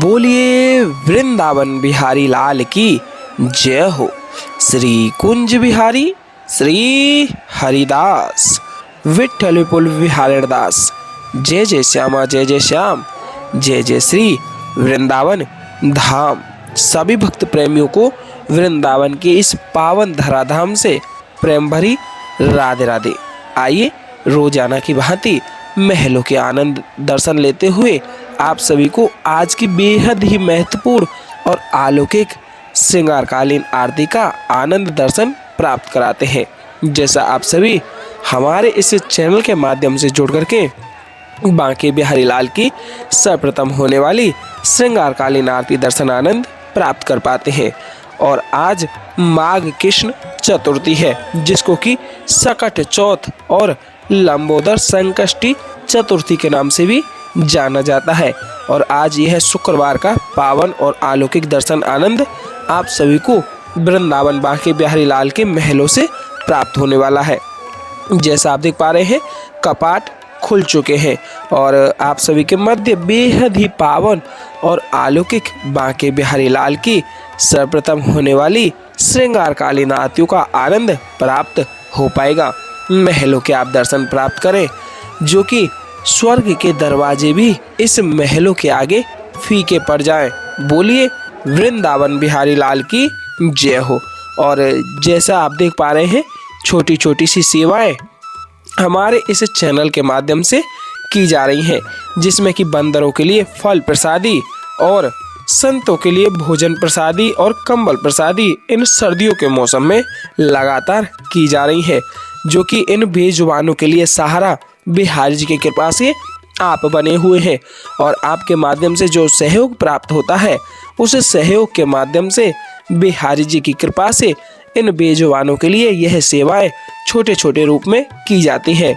बोलिए वृंदावन बिहारी लाल की जय हो। श्री कुंज बिहारी श्री हरिदास विठ्ठल विपुल बिहारी दास। जय जय श्यामा जय जय श्याम, जय जय श्री वृंदावन धाम। सभी भक्त प्रेमियों को वृंदावन के इस पावन धराधाम से प्रेम भरी राधे राधे। आइए रोजाना की भांति महलों के आनंद दर्शन लेते हुए आप सभी को आज की बेहद ही महत्वपूर्ण और अलौकिक श्रृंगारकालीन आरती का आनंद दर्शन प्राप्त कराते हैं। जैसा आप सभी हमारे इस चैनल के माध्यम से जुड़ करके बांके बिहारी लाल की सर्वप्रथम होने वाली श्रृंगारकालीन आरती दर्शन आनंद प्राप्त कर पाते हैं। और आज माघ कृष्ण चतुर्थी है, जिसको कि सकट चौथ और लंबोदर संकष्टी चतुर्थी के नाम से भी जाना जाता है। और आज यह शुक्रवार का पावन और अलौकिक दर्शन आनंद आप सभी को वृंदावन बांके बिहारी लाल के महलों से प्राप्त होने वाला है। जैसा आप देख पा रहे हैं, कपाट खुल चुके हैं और आप सभी के मध्य बेहद ही पावन और अलौकिक बांके बिहारी लाल की सर्वप्रथम होने वाली श्रृंगारकालीन आरतियों का आनंद प्राप्त हो पाएगा। महलों के आप दर्शन प्राप्त करें, जो कि स्वर्ग के दरवाजे भी इस महलों के आगे फीके पड़ जाएं। बोलिए वृंदावन बिहारी लाल की जय हो। और जैसा आप देख पा रहे हैं, छोटी छोटी सी सेवाएं हमारे इस चैनल के माध्यम से की जा रही हैं, जिसमें कि बंदरों के लिए फल प्रसादी और संतों के लिए भोजन प्रसादी और कंबल प्रसादी इन सर्दियों के मौसम में लगातार की जा रही है, जो कि इन बेजुबानों के लिए सहारा बिहारी जी की कृपा से आप बने हुए हैं। और आपके माध्यम से जो सहयोग प्राप्त होता है, उस सहयोग के माध्यम से बिहारी जी की कृपा से इन बेजुबानों के लिए यह सेवाएं छोटे छोटे रूप में की जाती हैं।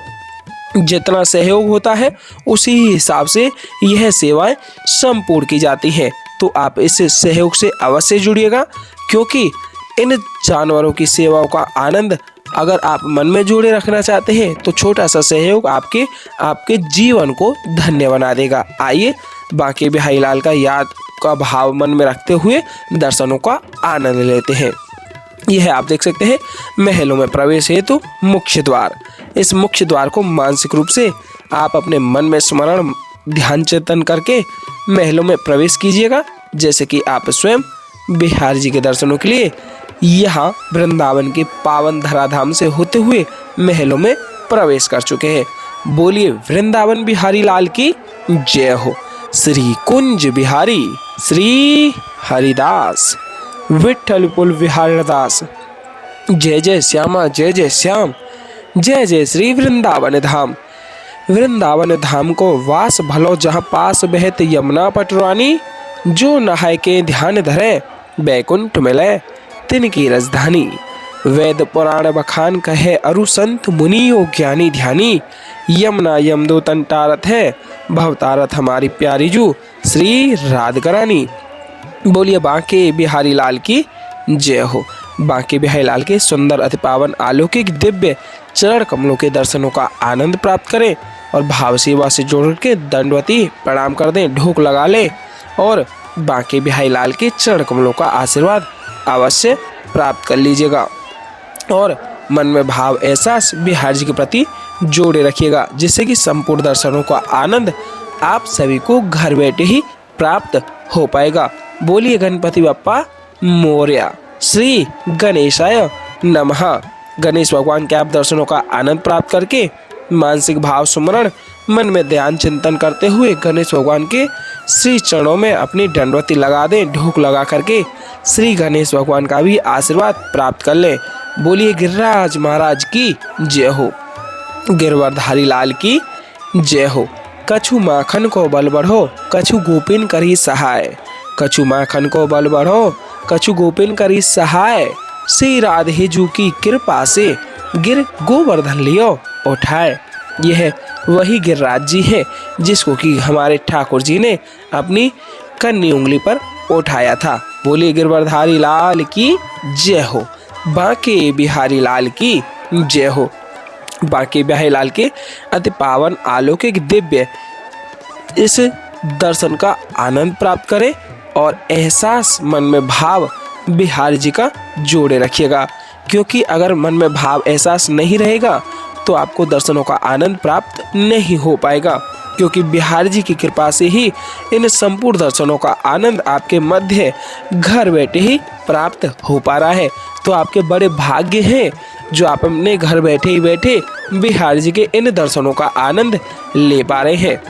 जितना सहयोग होता है उसी हिसाब से यह सेवाएं संपूर्ण की जाती हैं। तो आप इस सहयोग से अवश्य जुड़िएगा, क्योंकि इन जानवरों की सेवाओं का आनंद अगर आप मन में जोड़े रखना चाहते हैं तो छोटा सा सहयोग आपके जीवन को धन्य बना देगा। आइए बांके बिहारी लाल का याद का भाव मन में रखते हुए दर्शनों का आनंद लेते हैं। यह आप देख सकते हैं महलों में प्रवेश हेतु मुख्य द्वार। इस मुख्य द्वार को मानसिक रूप से आप अपने मन में स्मरण ध्यान चिंतन करके महलों में प्रवेश कीजिएगा, जैसे कि आप स्वयं बिहारी जी के दर्शनों के लिए यहाँ वृंदावन के पावन धराधाम से होते हुए महलों में प्रवेश कर चुके हैं। बोलिए वृंदावन बिहारी लाल की जय हो। श्री कुंज बिहारी श्री हरिदास विठ्ठल विपुल बिहारी दास। जय जय श्यामा जय जय श्याम, जय जय श्री वृंदावन धाम। वृंदावन धाम को वास भलो जहाँ पास बहत यमुना पटरानी, जो नहाय के ध्यान धरे बैकुंठ मिले तिनकी राजधानी। वेद पुराण बखान कहे अरु संत मुनियो ज्ञानी ध्यानी, यमुना यमदो तंटारत है भवतारत हमारी प्यारी जू श्री राधकरानी। बोलिए बांके बिहारी लाल की जय हो। बांके बिहारी लाल के सुंदर अति पावन अलौकिक दिव्य चरण कमलों के दर्शनों का आनंद प्राप्त करें और भाव सेवा से जोड़ के दंडवती प्रणाम कर दें, ढोक लगा लें और बांके बिहारी लाल के चरण कमलों का आशीर्वाद अवश्य प्राप्त कर लीजिएगा। और मन में भाव एहसास बिहारी जी के प्रति जोड़े रखिएगा, जिससे कि संपूर्ण दर्शनों का आनंद आप सभी को घर बैठे ही प्राप्त हो पाएगा। बोलिए गणपति बप्पा मोरया, श्री गणेशाय नमः। गणेश भगवान के आप दर्शनों का आनंद प्राप्त करके मानसिक भाव सुमरण मन में ध्यान चिंतन करते हुए गणेश भगवान के श्री चरणों में अपनी दंडवती लगा दें, ढोक लगा करके श्री गणेश भगवान का भी आशीर्वाद प्राप्त कर लें। बोलिए गिरिराज महाराज की जय हो। गिरवरधारी लाल की जय हो। कछु माखन को बल बढ़ो, कछु गोपिन करी सहाय। कछु माखन को बल बढ़ो, कछु गोपिन करी सहाय। श्री राधे जू की कृपा से गिर गोवर्धन लियो उठाए। यह वही गिरिराज जी है जिसको कि हमारे ठाकुर जी ने अपनी कन्नी उंगली पर उठाया था। बोलिए गिरवरधारी लाल की जय हो। बांके बिहारी लाल की जय हो। बांके बिहारी लाल के अति पावन अलौकिक दिव्य इस दर्शन का आनंद प्राप्त करें और एहसास मन में भाव बिहारी जी का जोड़े रखिएगा, क्योंकि अगर मन में भाव एहसास नहीं रहेगा तो आपको दर्शनों का आनंद प्राप्त नहीं हो पाएगा, क्योंकि बिहारी जी की कृपा से ही इन संपूर्ण दर्शनों का आनंद आपके मध्य घर बैठे ही प्राप्त हो पा रहा है। तो आपके बड़े भाग्य हैं जो आप अपने घर बैठे ही बैठे बिहारी जी के इन दर्शनों का आनंद ले पा रहे हैं।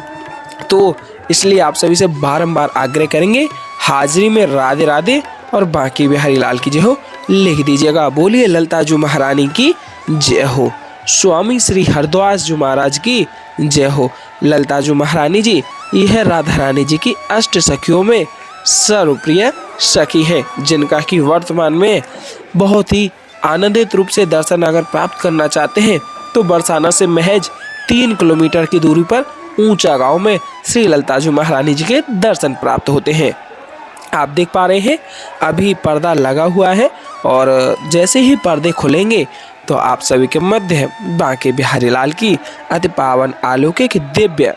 तो इसलिए आप सभी से बारंबार आग्रह करेंगे, हाजिरी में राधे राधे और बांके बिहारी लाल की जय हो लिख दीजिएगा। बोलिए ललिता जी महारानी की जय हो, स्वामी श्री हरद्वास जी महाराज की जय हो। ललिता जी महारानी जी यह राधा रानी जी की अष्ट सखियों में सर्वप्रिय सखी है, जिनका कि वर्तमान में बहुत ही आनंदित रूप से दर्शन अगर प्राप्त करना चाहते हैं तो बरसाना से महज 3 किलोमीटर की दूरी पर ऊंचा गांव में श्री ललिता जी महारानी जी के दर्शन प्राप्त होते हैं। आप देख पा रहे हैं अभी पर्दा लगा हुआ है और जैसे ही पर्दे खुलेंगे तो आप सभी के मध्य बांके बिहारी लाल की अति पावन अलौकिक दिव्य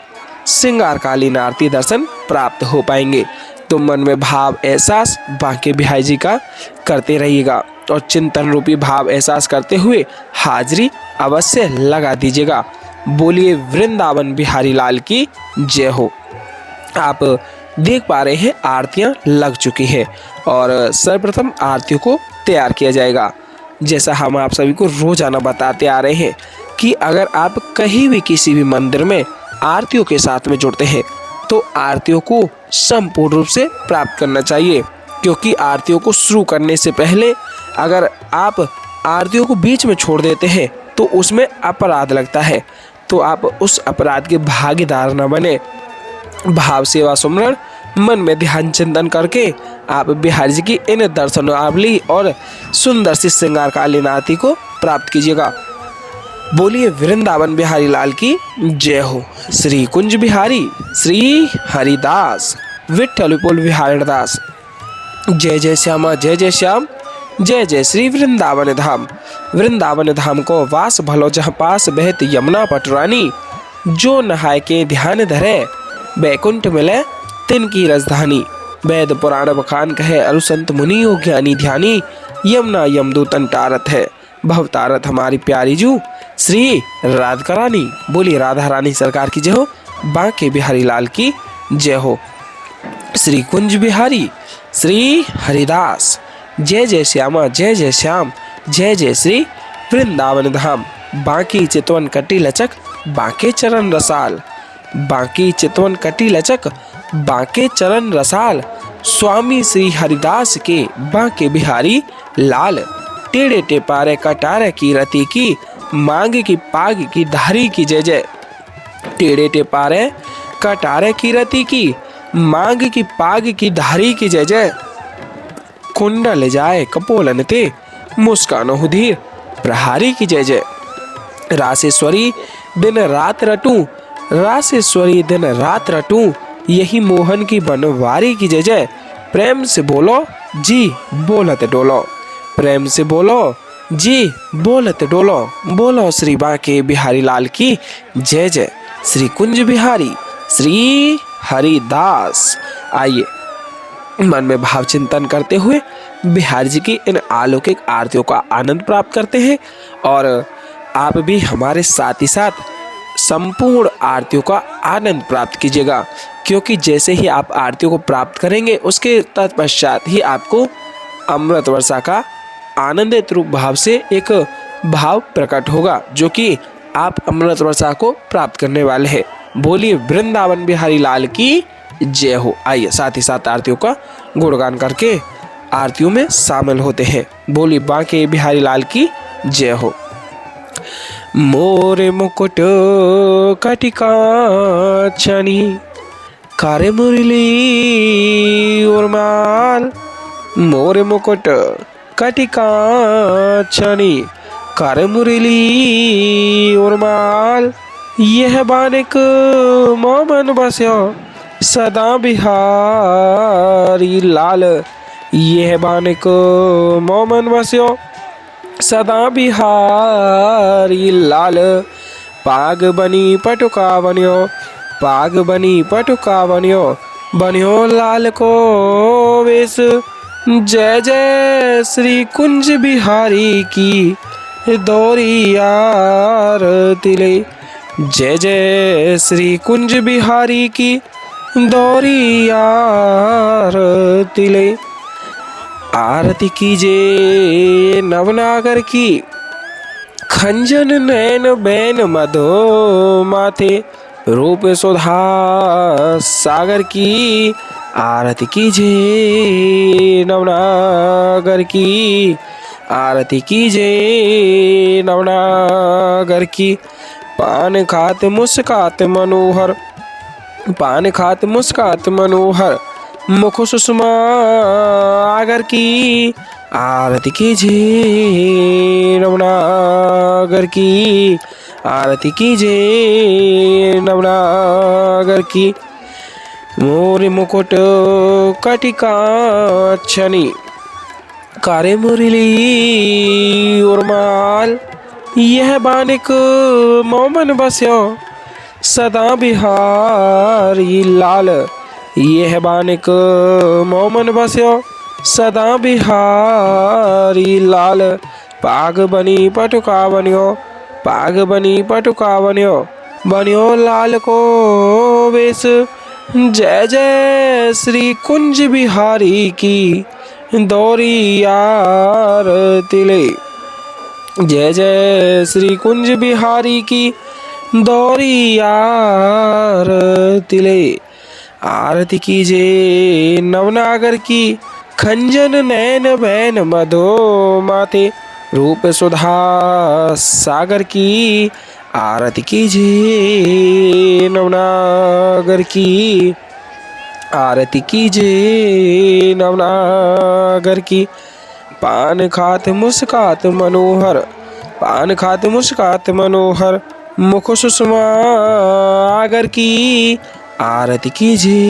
श्रृंगारकालीन आरती दर्शन प्राप्त हो पाएंगे। तो मन में भाव एहसास बांके बिहारी जी का करते रहिएगा और चिंतन रूपी भाव एहसास करते हुए हाजिरी अवश्य लगा दीजिएगा। बोलिए वृंदावन बिहारी लाल की जय हो। आप देख पा रहे हैं आरतियां लग चुकी है और सर्वप्रथम आरतियों को तैयार किया जाएगा। जैसा हम आप सभी को रोजाना बताते आ रहे हैं कि अगर आप कहीं भी किसी भी मंदिर में आरतियों के साथ में जुड़ते हैं तो आरतियों को संपूर्ण रूप से प्राप्त करना चाहिए, क्योंकि आरतियों को शुरू करने से पहले अगर आप आरतियों को बीच में छोड़ देते हैं तो उसमें अपराध लगता है। तो आप उस अपराध के भागीदार न बने। भाव सेवा सुमरण मन में ध्यान चिंतन करके आप बिहारी जी की इन दर्शनावली और सुंदर सी श्रृंगारकालीन आरती को प्राप्त कीजिएगा। बोलिए वृंदावन बिहारी लाल की जय हो। श्री कुंज बिहारी श्री हरिदास विठ्ठल विपुल बिहारी दास, जय जय श्यामा जय जय श्याम, जय जय श्री वृंदावन धाम। वृंदावन धाम को वास भलो जहाँ पास बहत यमुना पटरानी, जो नहाय के ध्यान धरे बैकुंठ मिले तिनकी राजधानी। वेद पुराण बखान कहे अरुसंत मुनि हो ज्ञानी ध्यानी, यमुना यमदूतन तारत है भव तारत हमारी प्यारी जू श्री राधिका रानी। बोली राधा रानी सरकार की जय हो, बांके बिहारी लाल की जय हो। श्री कुंज बिहारी श्री हरिदास, जय जय श्यामा जय जय श्याम, जय जय श्री वृंदावन धाम। बांकी चितवन कटी लचक बांके चरण रसाल, बांकी चितवन कटी लचक बांके चरण रसाल। स्वामी श्री हरिदास के बांके बिहारी लाल, टेढ़े टेपारे कटारे की रति की, मांग की पाग की धारी की जय जय। टेढ़े टेपारे कटारे की रति की, मांग की पाग की धारी की जय जय। कुंडल जाए कपोलन ते मुस्कानो हुधीर प्रहारी की जय जय। रासेश्वरी दिन रात रटूं, रासेश्वरी दिन रात रटूं, यही मोहन की बनवारी की जय जय। प्रेम से बोलो जी बोलत डोलो, प्रेम से बोलो जी बोलत डोलो। बोलो श्री बांके बिहारी लाल की जय जय। श्री कुंज बिहारी श्री हरिदास। आइए मन में भाव चिंतन करते हुए बिहारी जी की इन अलौकिक आरतियों का आनंद प्राप्त करते हैं और आप भी हमारे साथ ही साथ संपूर्ण आरतियों का आनंद प्राप्त कीजिएगा, क्योंकि जैसे ही आप आरतियों को प्राप्त करेंगे उसके तत्पश्चात ही आपको अमृत वर्षा का आनंदित रूप भाव से एक भाव प्रकट होगा, जो कि आप अमृत वर्षा को प्राप्त करने वाले हैं। बोलिए वृंदावन बिहारी लाल की जय हो। आइए साथ ही साथ आरतियों का गुणगान करके आरतियों में शामिल होते हैं। बोलिए बांके बिहारी लाल की जय हो। मोरे मुकुट कटिका छनी, कारे मुरली उर्माल। मोरे मुकुट कटिका छनी, कारे मुरली उर्माल। यह बानिक मोमन बस्यो सदा बिहारी लाल, यह बानिक मोमन बस्यो सदा बिहारी लाल। पाग बनी पटुका बनियो, पाग बनी पटुका बनियो बनियो लाल को वेश। जय जय श्री कुंज बिहारी की दौरी आरती ले। जय जय श्री कुंज बिहारी की दौरी आरती ले। आरती कीजे नवनागर की खंजन नैन बैन मधो माथे रूप सुधा सागर की। आरती कीजे नवनागर की आरती कीजे नवनागर की। पान खात मुस्कात मनोहर पान खात मुस्कात मनोहर मुख सुषमा आगर की। आरती कीजे नवनागर की आरती कीजे नवनागर की। मोर मुकुट कटिका छनी कारे मुरली उर्माल। यह बानिक मोमन बस्यो सदा बिहारी लाल। यह बानिक मोमन बस्यो सदा बिहारी लाल। पाग बनी पटुका बनियो पाग बनी पटुका बनियो बनियो लाल को वेश। जय जय श्री कुंज बिहारी की दौरी आरती ले। जय जय श्री कुंज बिहारी की दौरी आरती ले। आरती कीजे नवनागर की खंजन नैन बैन मधो माथे रूप सुधा सागर की। आरती कीजे नवनागर की आरती कीजे नवनागर की। पान खात मुस्कात मनोहर पान खात मुस्कात मनोहर मुख सुषमा आगर की। आरती कीजे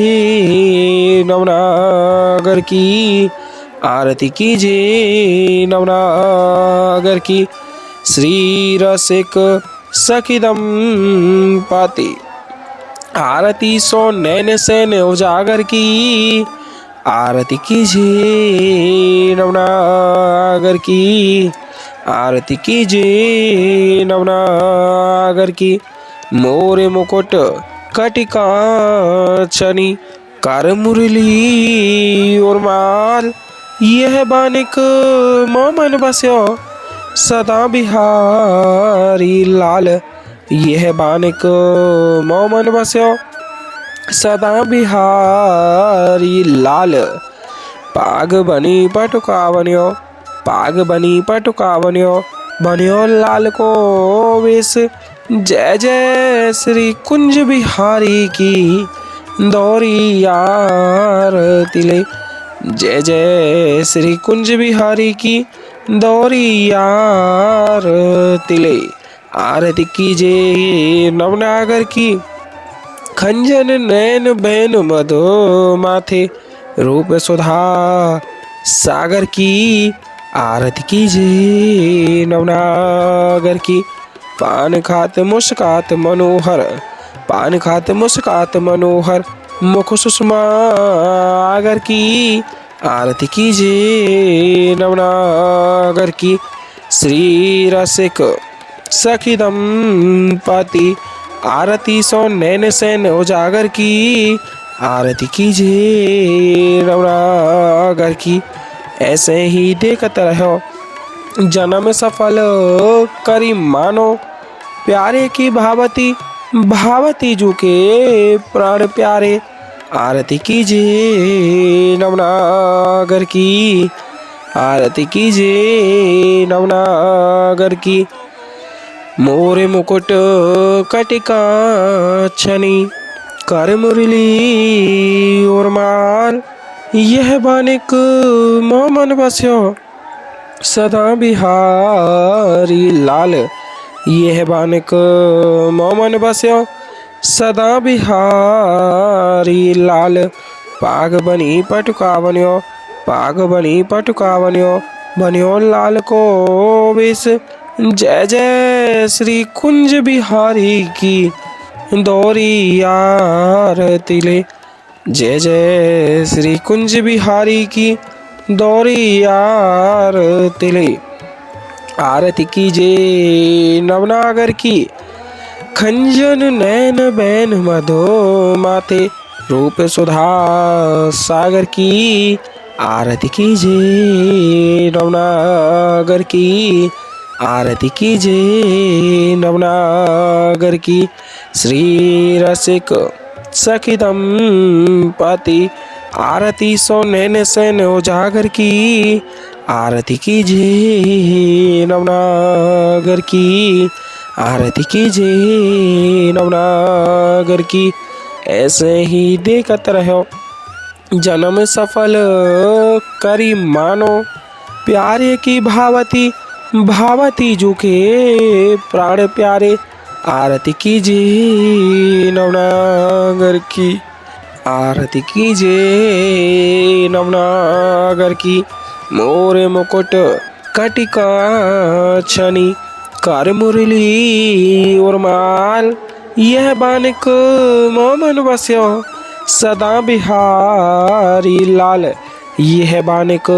नवनागर की आरती कीजे नवनागर की। श्री रसिक सखिदम पाती आरती सो नैन सैन उजागर की। आरती कीजे नवनागर की आरती कीजे नवनागर की। मोर मुकुट कटिका छनी कर मुरली उर्माल। यह बानिक मोमन बस्यो सदा बिहारी लाल। यह बानिक मोमन बस्यो सदा बिहारी लाल। पाग बनी पटुका बनियो पाग बनी पटुका बनियो बनियो लाल को वेश। जय जय श्री कुंज बिहारी की दौरी आरती ले। जय जय श्री कुंज बिहारी की दौरी आरती ले। आरती कीजे नवनागर की खंजन नैन बैन मधो माथे रूप सुधा सागर की। आरती कीजे नवनागर की पान खात मुस्कात मनोहर पान खात मुस्कात मनोहर मुख सुषमा आगर की। आरती कीजे नवनागर की। श्री रसिक सखिदम पाती आरती सो नैन सैन उजागर की। आरती कीजे नवनागर की। ऐसे ही देखत रहो जन्म सफल करी मानो प्यारे की भावती भावती जू के प्राण प्यारे। आरती कीजे नवनागर की आरती कीजे नवनागर की। मोर मुकुट कटिका छनी कर मुरली उर्माल। यह बानिक मोमन बस्यो सदा बिहारी लाल। यह बानिक मोमन बस्यो सदा बिहारी लाल। पाग बनी पटुका बनियो पाग बनी पटुका बनियो बनियो लाल को वेश। जय जय श्री कुंज बिहारी की दोहरी आरती ले। जय जय श्री कुंज बिहारी की दोहरी आरती ले। आरती कीजिए नवनागर की खंजन नैन बैन मधो माते रूप सुधा सागर की। आरती कीजिए नवनागर की आरती कीजिए नवनागर की। श्री रसिक सखिदम पति आरती सो नैन सैन उजागर की। आरती कीजिए नवनागर की आरती कीजिए नवनागर की। ऐसे ही देखत रहो जन्म सफल करी मानो प्यारे की भावती भावती जुके प्राण प्यारे। आरती कीजिए नवनागर की आरती कीजिए नवनागर की। मोर मुकुट कटिका छनी कर मुरली और माल यह बानिक मोमन बस्यो सदा बिहारी लाल। यह बानिक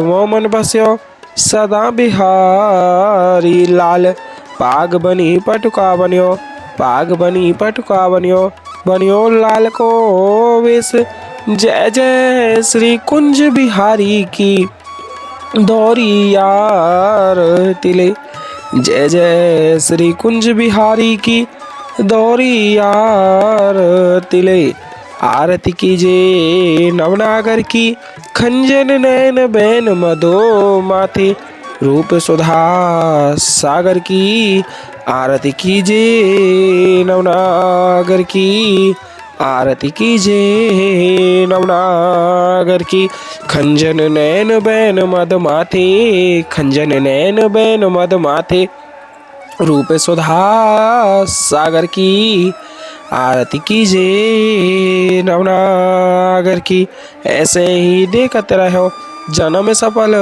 मोमन बस्यो सदा बिहारी लाल। पाग बनी पटुका बनियो पाग बनी पटुका बनियो बनियो लाल को वेश। जय जय श्री कुंज बिहारी की दोहरी आरती ले। जय जय श्री कुंज बिहारी की दोहरी आरती ले। आरती कीजिए नवनागर की खंजन नैन बैन मधो माथे रूप सुधा सागर की। आरती कीजिए नवनागर की आरती कीजिए नवनागर की। खंजन नैन बैन मद माथे खंजन नैन बैन मद माथे रूप सुधा सागर की। आरती कीजिए नवनागर की। ऐसे ही देखते रहो जन्म सफल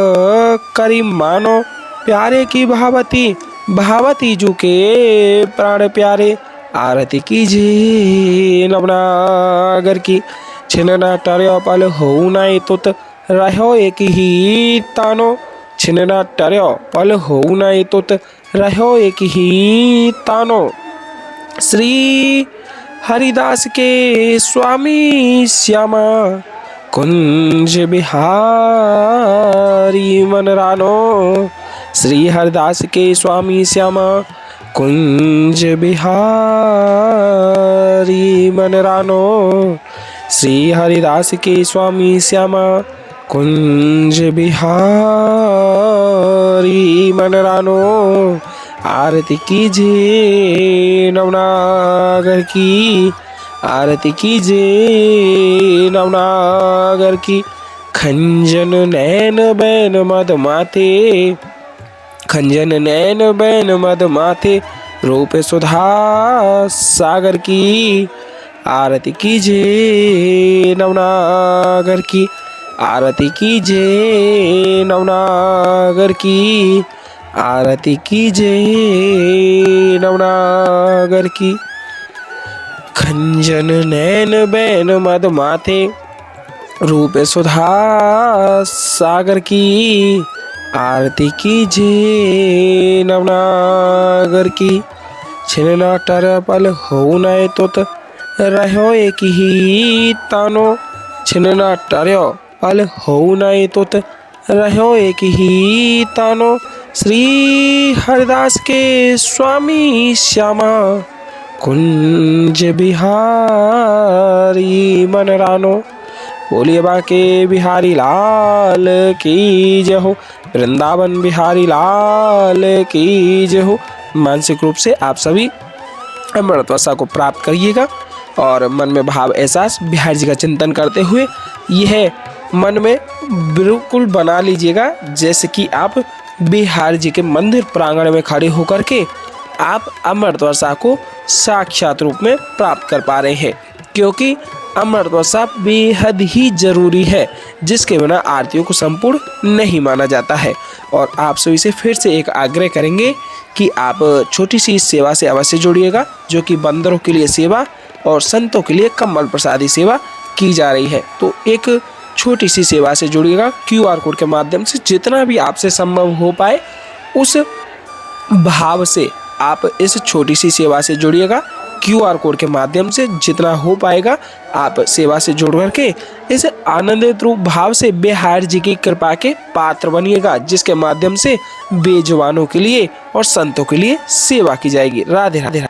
करी मानो प्यारे की भावती भावती जुके प्राण प्यारे। आरती कीजिए नवनागर की। छिनना टर्यो पल हो नाई तुत रहो एक ही तानो। छिनना टर्यो पल हो नाई तुत रहो एक ही तानो। श्री हरिदास के स्वामी श्यामा कुंज बिहारी मन रानो। श्री हरिदास के स्वामी श्यामा कुंज बिहारी मन रानो। श्री हरिदास के स्वामी श्यामा कुंज बिहारी मन रानो। आरती कीजिए नवनागर की आरती कीजिए नवनागर की। खंजन नैन बैन मद माथे खंजन नैन बैन मद माथे रूप सुधा सागर की। आरती कीजिए नवनागर की आरती कीजिए नवनागर की आरती कीजिए नवनागर की। खंजन नैन बैन मद माथे रूप सुधा सागर की। आरती कीजिए नवनागर की। छिनना टर पल हो नए तुत रहो एक ही तानो। छिनना टर्यो पल हो नए तुत रहो एक ही तानो। श्री हरिदास के स्वामी श्यामा कुंज बिहारी मन रानो। बोलिए बाके बिहारी लाल की जय हो। वृंदावन बिहारी लाल की जय हो। मानसिक रूप से आप सभी अमृतवसा को प्राप्त करिएगा और मन में भाव एहसास बिहारी जी का चिंतन करते हुए यह मन में बिल्कुल बना लीजिएगा जैसे कि आप बिहारी जी के मंदिर प्रांगण में खड़े होकर के आप अमृत वर्षा को साक्षात रूप में प्राप्त कर पा रहे हैं। क्योंकि अमृत वर्षा बेहद ही जरूरी है, जिसके बिना आरतियों को संपूर्ण नहीं माना जाता है। और आप सभी से फिर से एक आग्रह करेंगे कि आप छोटी सी इस सेवा से अवश्य जुड़िएगा, जो कि बंदरों के लिए सेवा और संतों के लिए कम्बल प्रसादी सेवा की जा रही है। तो एक छोटी सी सेवा से जुड़िएगा, QR कोड के माध्यम से जितना भी आपसे संभव हो पाए उस भाव से आप इस छोटी सी सेवा से जुड़िएगा। QR कोड के माध्यम से जितना हो पाएगा आप सेवा से जुड़ करके इस आनंदित रूप भाव से बिहार जी की कृपा के पात्र बनिएगा, जिसके माध्यम से बेजुबानों के लिए और संतों के लिए सेवा की जाएगी। राधे राधे।